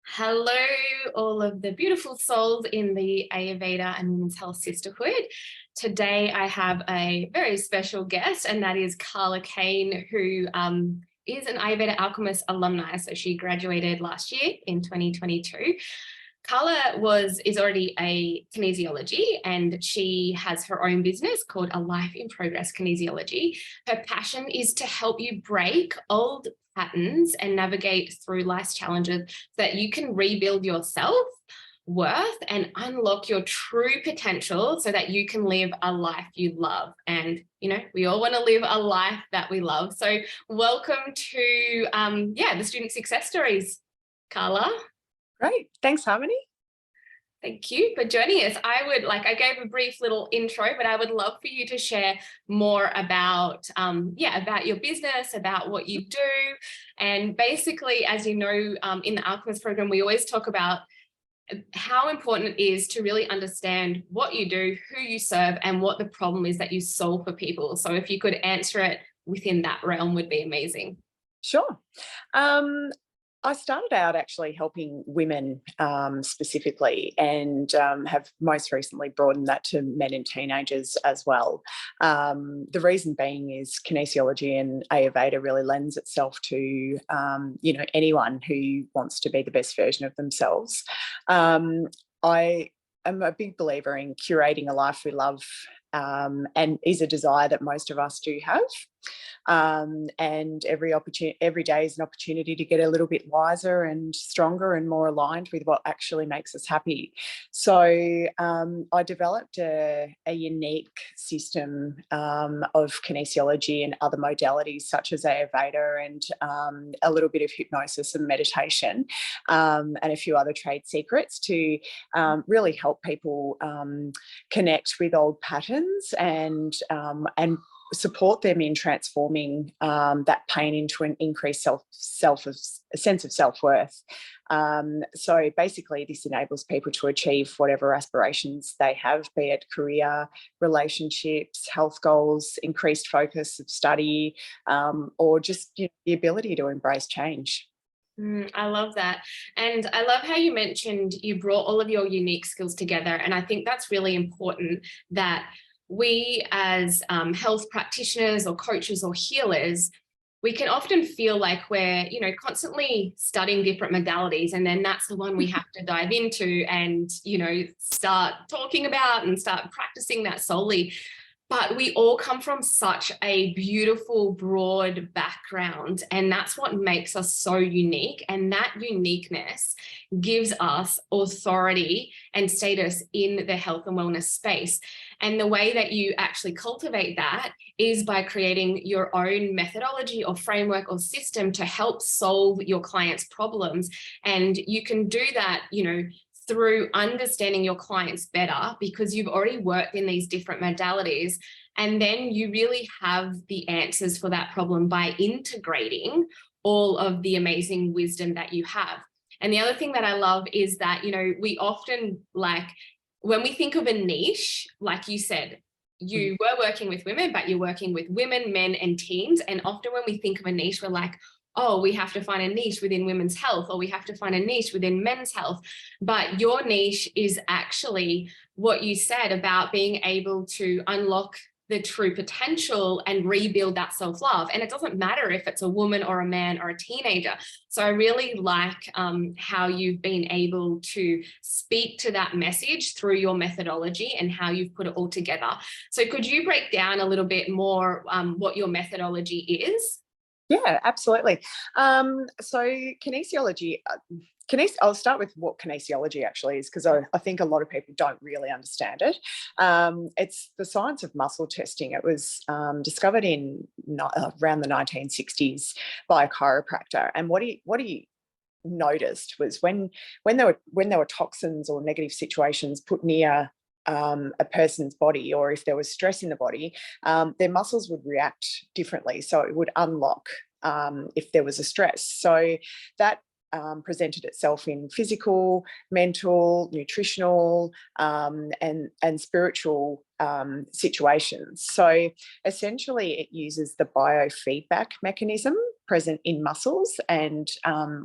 Hello, all of the beautiful souls in the Ayurveda and Women's Health Sisterhood. Today, I have a very special guest, and that is Carla Kaine, who is an Ayurveda Alchemist alumni. So she graduated last year in 2022. Carla is already a kinesiology, and she has her own business called A Life in Progress Kinesiology. Her passion is to help you break old patterns and navigate through life's challenges so that you can rebuild your self-worth and unlock your true potential so that you can live a life you love. And, we all want to live a life that we love. So welcome to, the Student Success Stories, Carla. Great. Thanks, Harmony. Thank you for joining us. I gave a brief little intro, but I would love for you to share more about your business, about what you do. And basically, as you know, in the Alchemist program, we always talk about how important it is to really understand what you do, who you serve, and what the problem is that you solve for people. So if you could answer it within that realm would be amazing. Sure. I started out actually helping women specifically, and have most recently broadened that to men and teenagers as well. The reason being is kinesiology and Ayurveda really lends itself to anyone who wants to be the best version of themselves. I am a big believer in curating a life we love, and is a desire that most of us do have. And every day is an opportunity to get a little bit wiser and stronger and more aligned with what actually makes us happy. So I developed a unique system of kinesiology and other modalities such as Ayurveda and a little bit of hypnosis and meditation, and a few other trade secrets to really help people connect with old patterns and support them in transforming that pain into an increased sense of self-worth. So basically this enables people to achieve whatever aspirations they have, be it career, relationships, health goals, increased focus of study, or just the ability to embrace change. I love that. And I love how you mentioned you brought all of your unique skills together. And I think that's really important, that we as health practitioners or coaches or healers, we can often feel like we're, constantly studying different modalities, and then that's the one we have to dive into and, start talking about and start practicing that solely. But we all come from such a beautiful, broad background, and that's what makes us so unique. And that uniqueness gives us authority and status in the health and wellness space. And the way that you actually cultivate that is by creating your own methodology or framework or system to help solve your clients' problems. And you can do that, through understanding your clients better, because you've already worked in these different modalities. And then you really have the answers for that problem by integrating all of the amazing wisdom that you have. And the other thing that I love is that, we often, when we think of a niche, like you said, you were working with women, but you're working with women, men, and teens. And often when we think of a niche, we're like, oh, we have to find a niche within women's health, or we have to find a niche within men's health. But your niche is actually what you said about being able to unlock the true potential and rebuild that self-love. And it doesn't matter if it's a woman or a man or a teenager. So I really like how you've been able to speak to that message through your methodology and how you've put it all together. So could you break down a little bit more what your methodology is? Yeah, absolutely. So kinesiology, I'll start with what kinesiology actually is, because I think a lot of people don't really understand it. It's the science of muscle testing. It was discovered in around the 1960s by a chiropractor. And what he noticed was when there were toxins or negative situations put near a person's body, or if there was stress in the body, their muscles would react differently. So it would unlock if there was a stress. So that presented itself in physical, mental, nutritional, and spiritual situations. So essentially it uses the biofeedback mechanism present in muscles and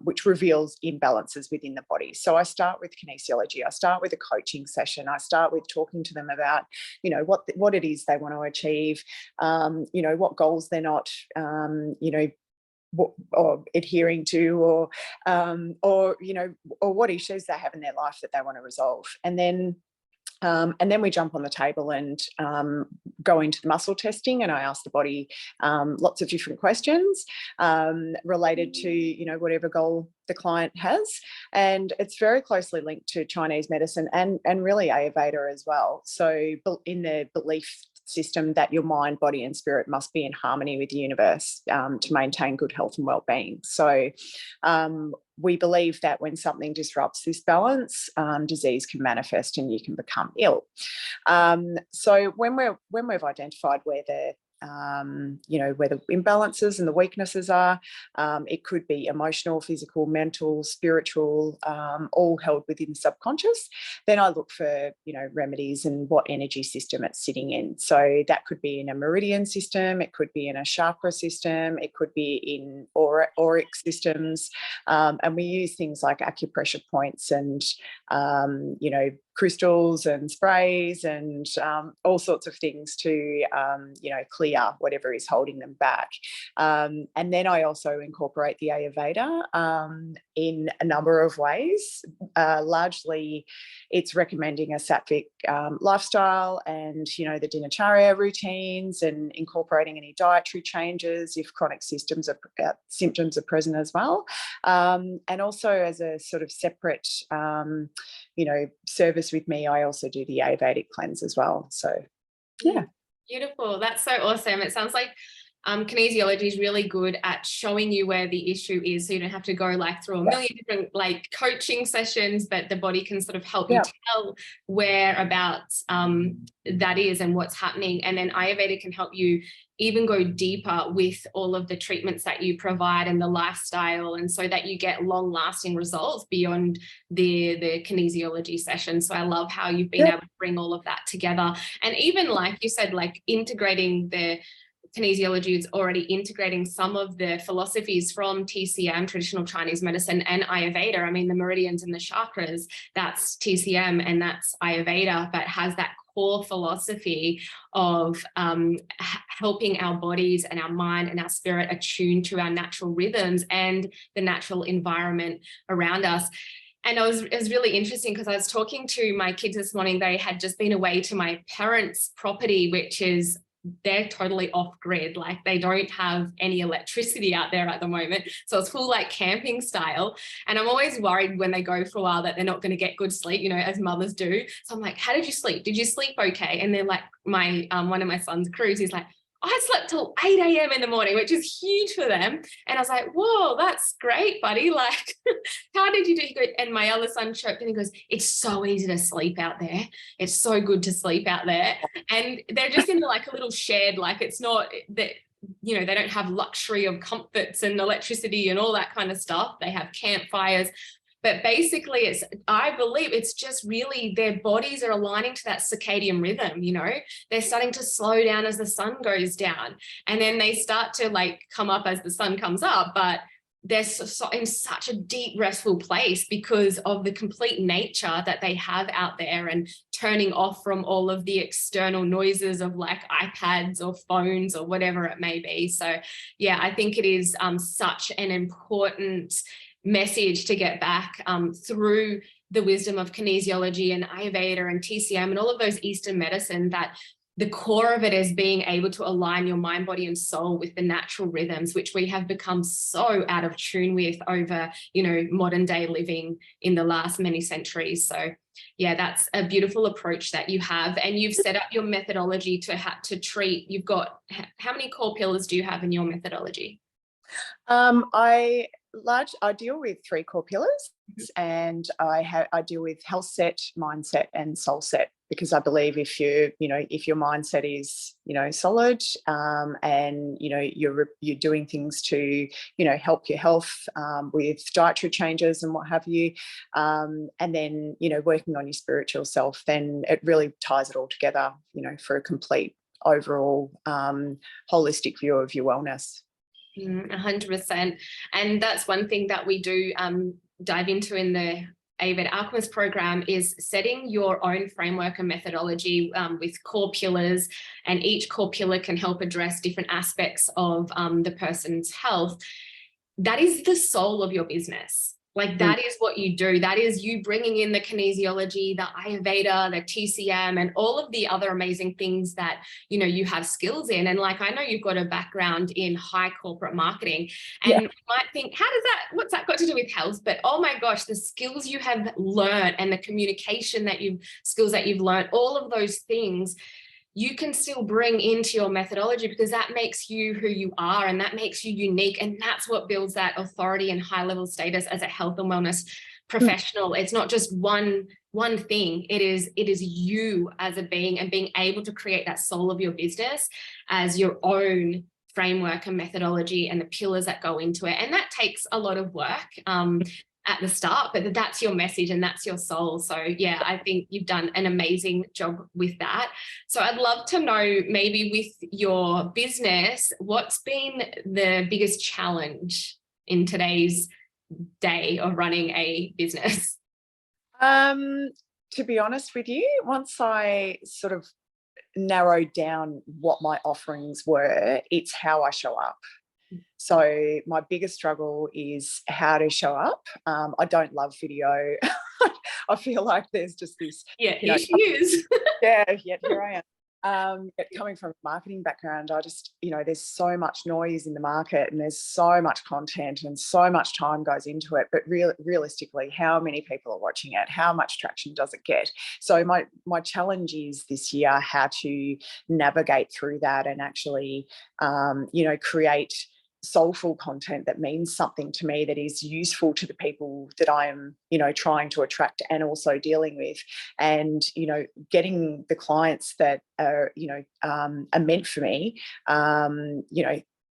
which reveals imbalances within the body. So I start with kinesiology. I start with a coaching session. I start with talking to them about, you know, what it is they want to achieve, you know, what goals they're not, you know, or adhering to, or you know, or what issues they have in their life that they want to resolve. And then we jump on the table and go into the muscle testing, and I ask the body lots of different questions related to, you know, whatever goal the client has. And it's very closely linked to Chinese medicine and really Ayurveda as well. So in the belief system that your mind, body and spirit must be in harmony with the universe to maintain good health and well-being. So we believe that when something disrupts this balance, disease can manifest and you can become ill. So when we've identified where the you know, where the imbalances and the weaknesses are, it could be emotional, physical, mental, spiritual, all held within subconscious. Then I look for, you know, remedies and what energy system it's sitting in. So that could be in a meridian system, it could be in a chakra system, it could be in auric systems, and we use things like acupressure points and you know, crystals and sprays and all sorts of things to you know, clear whatever is holding them back. And then I also incorporate the Ayurveda in a number of ways. Largely it's recommending a sattvic lifestyle and, you know, the dinacharya routines and incorporating any dietary changes if chronic symptoms are present as well. And also as a sort of separate you know, service with me, I also do the Ayurvedic cleanse as well. So yeah. Beautiful. That's so awesome. It sounds like kinesiology is really good at showing you where the issue is, so you don't have to go like through a million different like coaching sessions, but the body can sort of help you tell whereabouts that is and what's happening. And then Ayurveda can help you even go deeper with all of the treatments that you provide and the lifestyle, and so that you get long lasting results beyond the kinesiology session. So I love how you've been able to bring all of that together. And even like you said, like integrating the kinesiology is already integrating some of the philosophies from TCM, traditional Chinese medicine, and Ayurveda. I mean, the meridians and the chakras, that's TCM and that's Ayurveda, but has that core philosophy of helping our bodies and our mind and our spirit attune to our natural rhythms and the natural environment around us. And it was really interesting because I was talking to my kids this morning. They had just been away to my parents' property, which is, they're totally off grid. Like they don't have any electricity out there at the moment. So it's full like camping style. And I'm always worried when they go for a while that they're not going to get good sleep, you know, as mothers do. So I'm like, how did you sleep? Did you sleep okay? And then like my, one of my sons, Cruz, he's like, I slept till 8 a.m. in the morning, which is huge for them. And I was like, whoa, that's great, buddy. Like, how did you do? He goes, and my other son choked and he goes, it's so easy to sleep out there. It's so good to sleep out there. And they're just in like a little shed. Like it's not that, you know, they don't have luxury of comforts and electricity and all that kind of stuff. They have campfires. But basically, I believe it's just really their bodies are aligning to that circadian rhythm, you know, they're starting to slow down as the sun goes down, and then they start to like come up as the sun comes up, but they're in such a deep restful place because of the complete nature that they have out there, and turning off from all of the external noises of like iPads or phones or whatever it may be. So yeah, I think it is such an important message to get back through the wisdom of kinesiology and Ayurveda and TCM and all of those Eastern medicine, that the core of it is being able to align your mind, body and soul with the natural rhythms, which we have become so out of tune with over, you know, modern day living in the last many centuries. So yeah, that's a beautiful approach that you have. And you've set up your methodology to treat. You've got, how many core pillars do you have in your methodology? I deal with 3 core pillars, and I deal with health set, mindset and soul set, because I believe if your mindset is, you know, solid, and, you know, you're doing things to, you know, help your health with dietary changes and what have you, and then, you know, working on your spiritual self, then it really ties it all together, you know, for a complete overall holistic view of your wellness. 100%. And that's one thing that we do dive into in the Ayurveda Alchemist program, is setting your own framework and methodology with core pillars, and each core pillar can help address different aspects of the person's health. That is the soul of your business. Like, that is what you do. That is you bringing in the kinesiology, the Ayurveda, the TCM, and all of the other amazing things that, you know, you have skills in. And like, I know you've got a background in high corporate marketing, and you might think, what's that got to do with health? But oh my gosh, the skills you have learned and the communication skills that you've learned, all of those things you can still bring into your methodology, because that makes you who you are, and that makes you unique. And that's what builds that authority and high level status as a health and wellness professional. It's not just one thing. It is you as a being, and being able to create that soul of your business as your own framework and methodology and the pillars that go into it. And that takes a lot of work at the start, but that's your message and that's your soul. So yeah, I think you've done an amazing job with that. So I'd love to know, maybe with your business, what's been the biggest challenge in today's day of running a business? To be honest with you, once I sort of narrowed down what my offerings were, it's how I show up. So my biggest struggle is how to show up. I don't love video. I feel like there's just this. Yeah, here she is. Yeah, here I am. But coming from a marketing background, I just, there's so much noise in the market, and there's so much content, and so much time goes into it. But realistically, how many people are watching it? How much traction does it get? So my challenge is this year how to navigate through that and actually, create soulful content that means something to me, that is useful to the people that I am, trying to attract and also dealing with, and, getting the clients that are, are meant for me,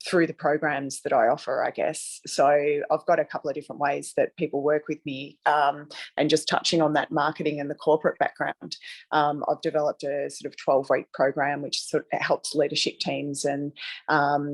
through the programs that I offer, I guess. So I've got a couple of different ways that people work with me, and just touching on that marketing and the corporate background, I've developed a sort of 12-week program which sort of helps leadership teams and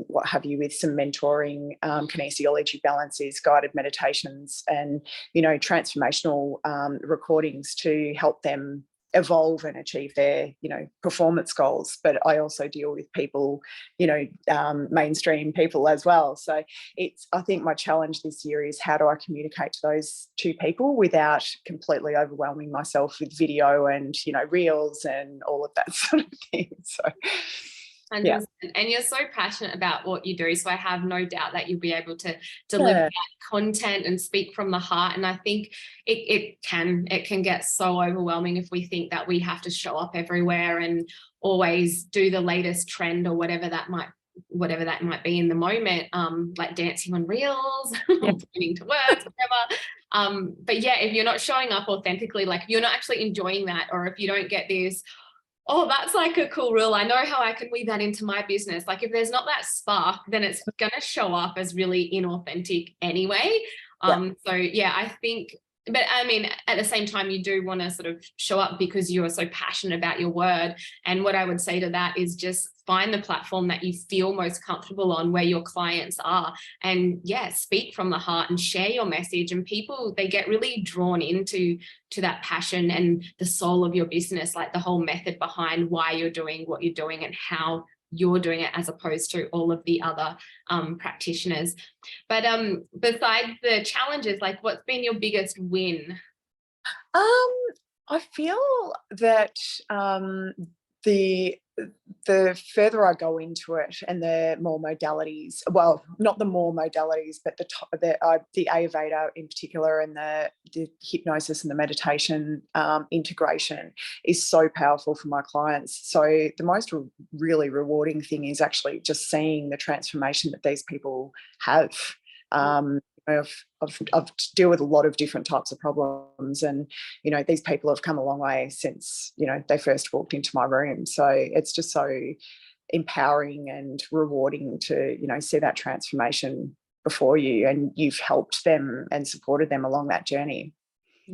what have you with some mentoring, kinesiology balances, guided meditations, and, transformational recordings to help them evolve and achieve their, performance goals. But I also deal with people, mainstream people as well. So I think my challenge this year is, how do I communicate to those two people without completely overwhelming myself with video and, reels and all of that sort of thing. So 100%. Yeah. And you're so passionate about what you do, so I have no doubt that you'll be able to deliver that content and speak from the heart. And I think it can get so overwhelming if we think that we have to show up everywhere and always do the latest trend or whatever that might be in the moment, like dancing on reels, pointing to words, whatever. But yeah, if you're not showing up authentically, like if you're not actually enjoying that, or if you don't get this, oh, that's like a cool rule, I know how I can weave that into my business. Like if there's not that spark, then it's going to show up as really inauthentic anyway. So yeah, I think, but I mean, at the same time, you do want to sort of show up because you are so passionate about your word. And what I would say to that is just find the platform that you feel most comfortable on, where your clients are, and speak from the heart and share your message. And people, they get really drawn into that passion and the soul of your business, like the whole method behind why you're doing what you're doing and how you're doing it, as opposed to all of the other practitioners. But besides the challenges, like what's been your biggest win? I feel that the further I go into it, and the more modalities, well, not the more modalities, but the Ayurveda in particular, and the hypnosis and the meditation integration is so powerful for my clients. So the most really rewarding thing is actually just seeing the transformation that these people have. I've dealt with a lot of different types of problems, and these people have come a long way since they first walked into my room. So it's just so empowering and rewarding to see that transformation before you, and you've helped them and supported them along that journey.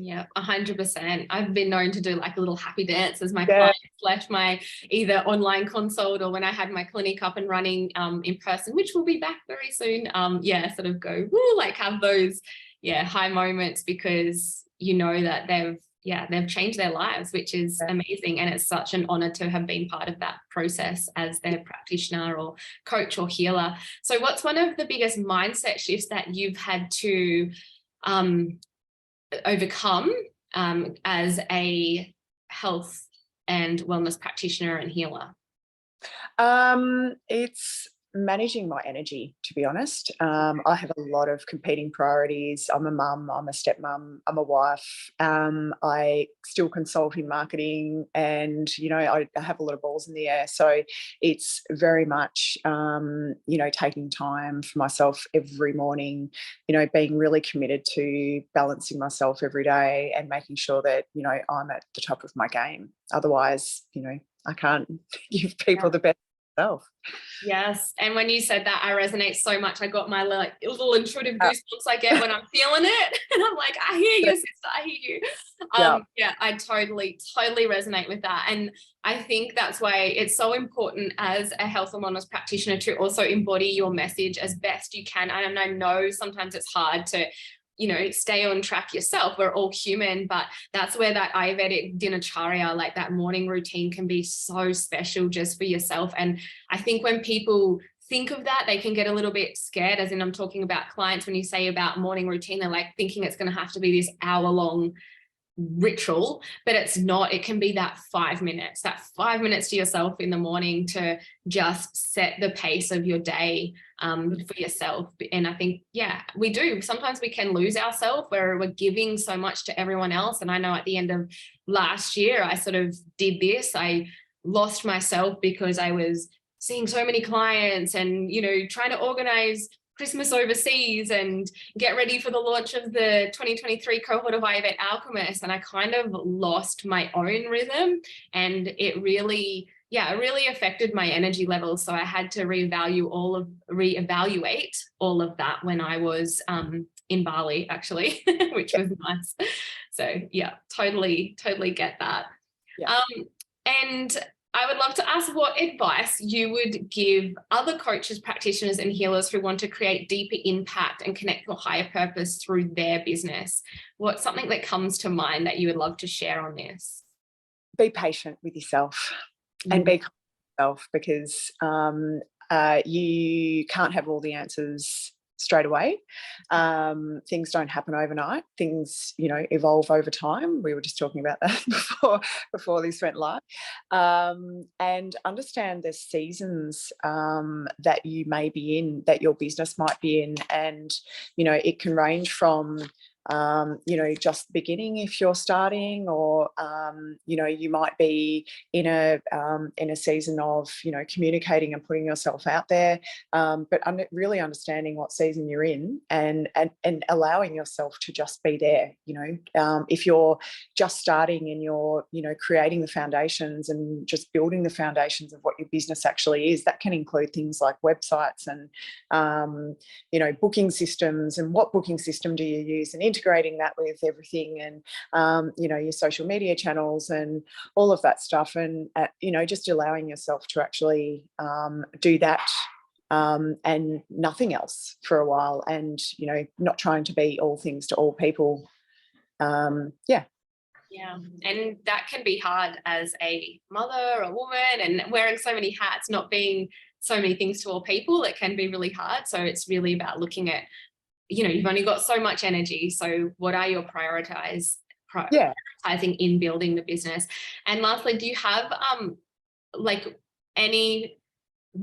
Yeah, 100%. I've been known to do like a little happy dance as my Yeah. clients left my either online consult or when I had my clinic up and running in person, which will be back very soon. Yeah, sort of go, woo, like have those, yeah, high moments because you know that they've changed their lives, which is amazing. And it's such an honor to have been part of that process as their practitioner or coach or healer. So what's one of the biggest mindset shifts that you've had to overcome as a health and wellness practitioner and healer? It's managing my energy, to be honest. I have a lot of competing priorities. I'm a mum, I'm a stepmom, I'm a wife. I still consult in marketing and, I have a lot of balls in the air. So it's very much, taking time for myself every morning, being really committed to balancing myself every day and making sure that, I'm at the top of my game. Otherwise, I can't give people the best self. Yes. And when you said that, I resonate so much. I got my like little intuitive goosebumps I get when I'm feeling it. And I'm like, I hear you, sister. I hear you. Yeah, I totally resonate with that. And I think that's why it's so important as a health and wellness practitioner to also embody your message as best you can. And I know sometimes it's hard to stay on track yourself. We're all human, but that's where that Ayurvedic dinacharya, like that morning routine, can be so special just for yourself. And I think when people think of that, they can get a little bit scared, as in I'm talking about clients, when you say about morning routine, they're like thinking it's going to have to be this hour-long ritual, but it's not. It can be that 5 minutes to yourself in the morning to just set the pace of your day for yourself. And I think, yeah, we do. Sometimes we can lose ourselves where we're giving so much to everyone else. And I know at the end of last year, I sort of did this. I lost myself because I was seeing so many clients and, trying to organize Christmas overseas and get ready for the launch of the 2023 cohort of Ayurveda Alchemist. And I kind of lost my own rhythm, and it really affected my energy levels. So I had to reevaluate all of that when I was in Bali, actually, which was nice. So yeah, totally get that. Yeah. And I would love to ask what advice you would give other coaches, practitioners, and healers who want to create deeper impact and connect to a higher purpose through their business. What's something that comes to mind that you would love to share on this? Be patient with yourself and be kind to yourself, because you can't have all the answers straight away. Things don't happen overnight. Things, evolve over time. We were just talking about that before this went live. And understand the seasons that you may be in, that your business might be in. And, it can range from just beginning if you're starting, or you might be in a season of communicating and putting yourself out there, but really understanding what season you're in, and allowing yourself to just be there. If you're just starting and you're creating the foundations and just building the foundations of what your business actually is, that can include things like websites and booking systems, and what booking system do you use, and integrating that with everything, and your social media channels and all of that stuff, and just allowing yourself to actually do that and nothing else for a while, and not trying to be all things to all people. Yeah, and that can be hard as a mother, a woman, and wearing so many hats, not being so many things to all people. It can be really hard. So it's really about looking at, you've only got so much energy. So what are your prioritizing in building the business? And lastly, do you have like any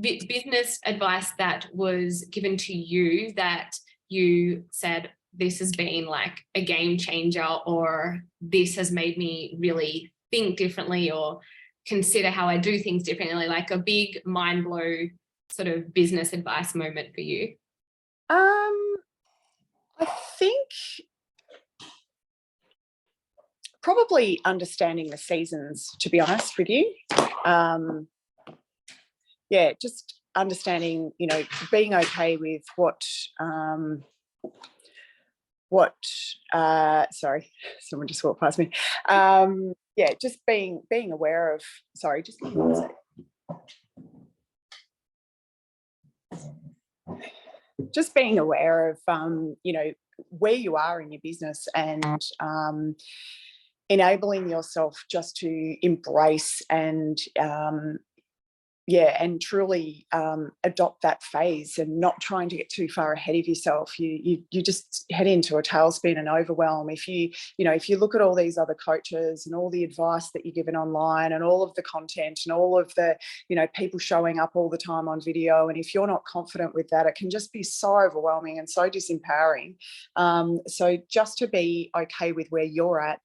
business advice that was given to you that you said, this has been like a game changer, or this has made me really think differently or consider how I do things differently, like a big mind blow sort of business advice moment for you? I think probably understanding the seasons, to be honest with you. Just understanding, being okay with what what sorry, someone just walked past me. Yeah, just being aware of, sorry, just give me one sec. Just being aware of you know, where you are in your business, and enabling yourself just to embrace and yeah, and truly adopt that phase, and not trying to get too far ahead of yourself. You just head into a tailspin and overwhelm. If you know, if you look at all these other coaches and all the advice that you're given online and all of the content and all of the, you know, people showing up all the time on video, and if you're not confident with that, it can just be so overwhelming and so disempowering. So just to be okay with where you're at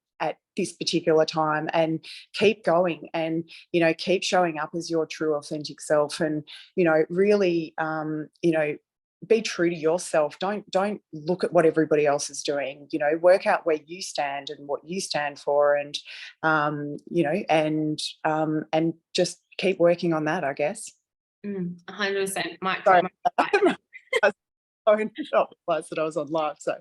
this particular time, and keep going, and, you know, keep showing up as your true authentic self, and, you know, really you know, be true to yourself. Don't look at what everybody else is doing. You know, work out where you stand and what you stand for, and you know, and just keep working on that, I guess. 100%. Mic Sorry. drop. I not realize that I was on live, so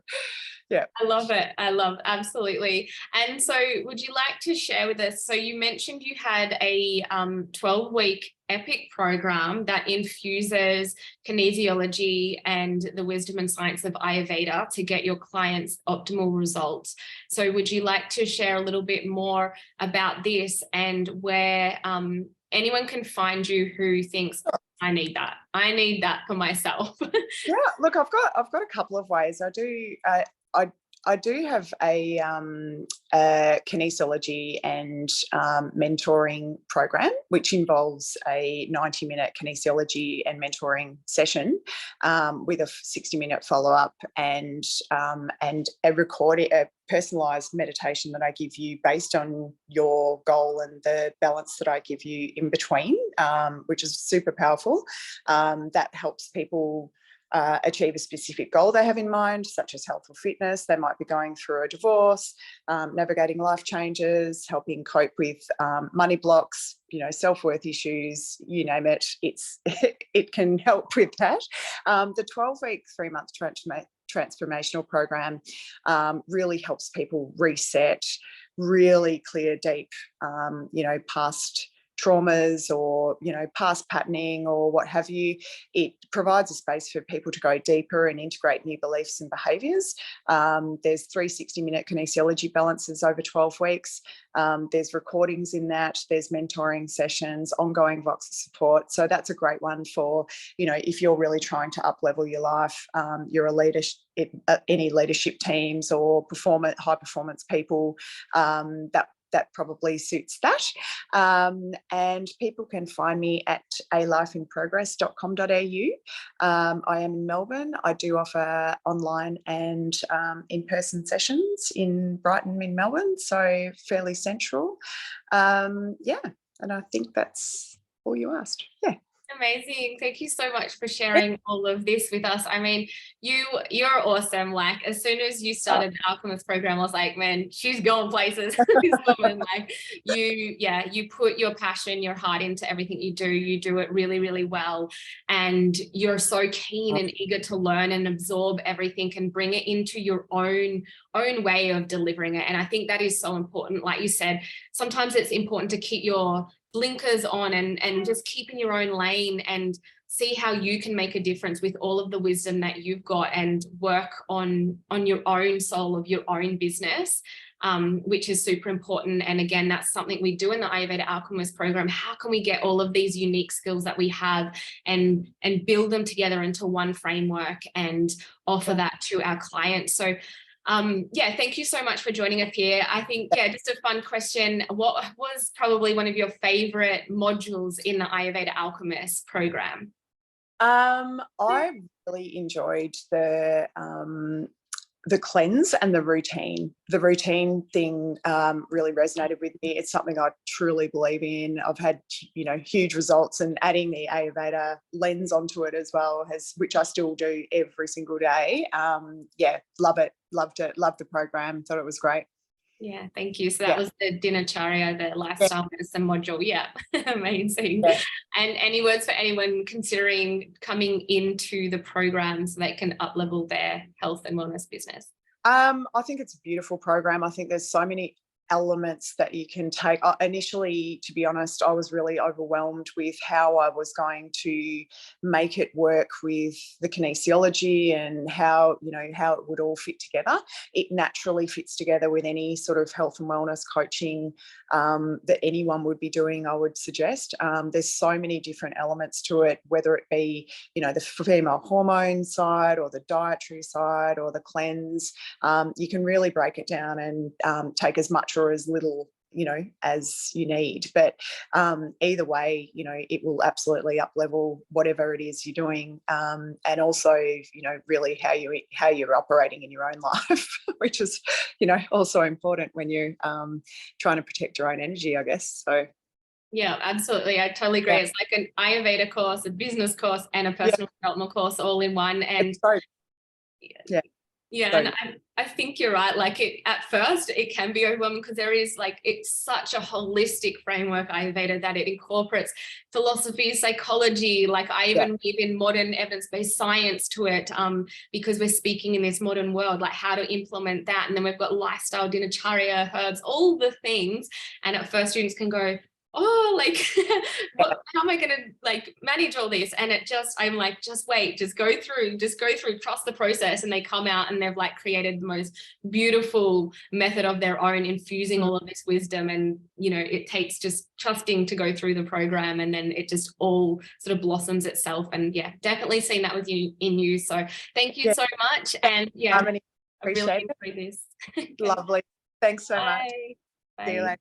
yeah. I love it. I love, absolutely. And so would you like to share with us, so you mentioned you had a 12-week epic program that infuses kinesiology and the wisdom and science of Ayurveda to get your clients optimal results. So would you like to share a little bit more about this, and where anyone can find you who thinks, I need that for myself? Yeah, look, I've got a couple of ways. I do have a kinesiology and mentoring program, which involves a 90-minute kinesiology and mentoring session with a 60-minute follow-up, and a personalised meditation that I give you based on your goal and the balance that I give you in between, which is super powerful. That helps people achieve a specific goal they have in mind, such as health or fitness. They might be going through a divorce, navigating life changes, helping cope with money blocks, you know, self-worth issues, you name it. It can help with that. The 12-week, 3-month transformational program really helps people reset, really clear deep, you know, past traumas, or, you know, past patterning, or what have you. It provides a space for people to go deeper and integrate new beliefs and behaviours. There's 3 60-minute kinesiology balances over 12 weeks. There's recordings in that. There's mentoring sessions, ongoing Voxer support. So that's a great one for, you know, if you're really trying to up-level your life, you're a leader, any leadership teams or high performance people, that probably suits that. And people can find me at alifeinprogress.com.au. I am in Melbourne. I do offer online and in-person sessions in Brighton, in Melbourne, so fairly central. Yeah, and I think that's all you asked. Yeah. Amazing. Thank you so much for sharing all of this with us. I mean, you're awesome. Like, as soon as you started the Alchemist program, I was like, man, she's going places. This woman, like, you put your passion, your heart into everything you do. You do it really, really well. And you're so keen and eager to learn and absorb everything and bring it into your own way of delivering it. And I think that is so important. Like you said, sometimes it's important to keep your blinkers on and just keep in your own lane and see how you can make a difference with all of the wisdom that you've got, and work on your own soul of your own business, which is super important. And again, that's something we do in the Ayurveda Alchemist program. How can we get all of these unique skills that we have and build them together into one framework and offer that to our clients? So yeah, thank you so much for joining us here. I think, yeah, just a fun question. What was probably one of your favorite modules in the Ayurveda Alchemist program? I really enjoyed the cleanse and the routine. The routine thing really resonated with me. It's something I truly believe in. I've had, you know, huge results, and adding the Ayurveda lens onto it as well, which I still do every single day. Yeah, love it. Loved it. Loved the program. Thought it was great. Yeah, thank you. So that was the Dinacharya, the lifestyle medicine module. Yeah, amazing. Yeah. And any words for anyone considering coming into the program so they can up-level their health and wellness business? I think it's a beautiful program. I think there's so many elements that you can take. Initially, to be honest, I was really overwhelmed with how I was going to make it work with the kinesiology and how it would all fit together. It naturally fits together with any sort of health and wellness coaching that anyone would be doing, I would suggest. There's so many different elements to it, whether it be, the female hormone side or the dietary side or the cleanse. You can really break it down and take as much or as little as you need, but either way, it will absolutely up level whatever it is you're doing, and also really how you're operating in your own life, which is also important when you're trying to protect your own energy, I guess. So yeah, absolutely, I totally agree. It's like an Ayurveda course, a business course, and a personal development course all in one. And and I think you're right. Like at first it can be overwhelming because there is it's such a holistic framework, Ayurveda, that it incorporates philosophy, psychology. Like I even weave in modern evidence-based science to it, because we're speaking in this modern world, like how to implement that. And then we've got lifestyle, dinacharya, herbs, all the things. And at first students can go, oh, how am I going to manage all this? And I'm like, just wait, just go through, trust the process. And they come out and they've created the most beautiful method of their own, infusing all of this wisdom. And, it takes just trusting to go through the program, and then it just all sort of blossoms itself. And definitely seen that with you in you. So thank you so much. And I really enjoyed this. Lovely. Thanks so much. Bye. See you later.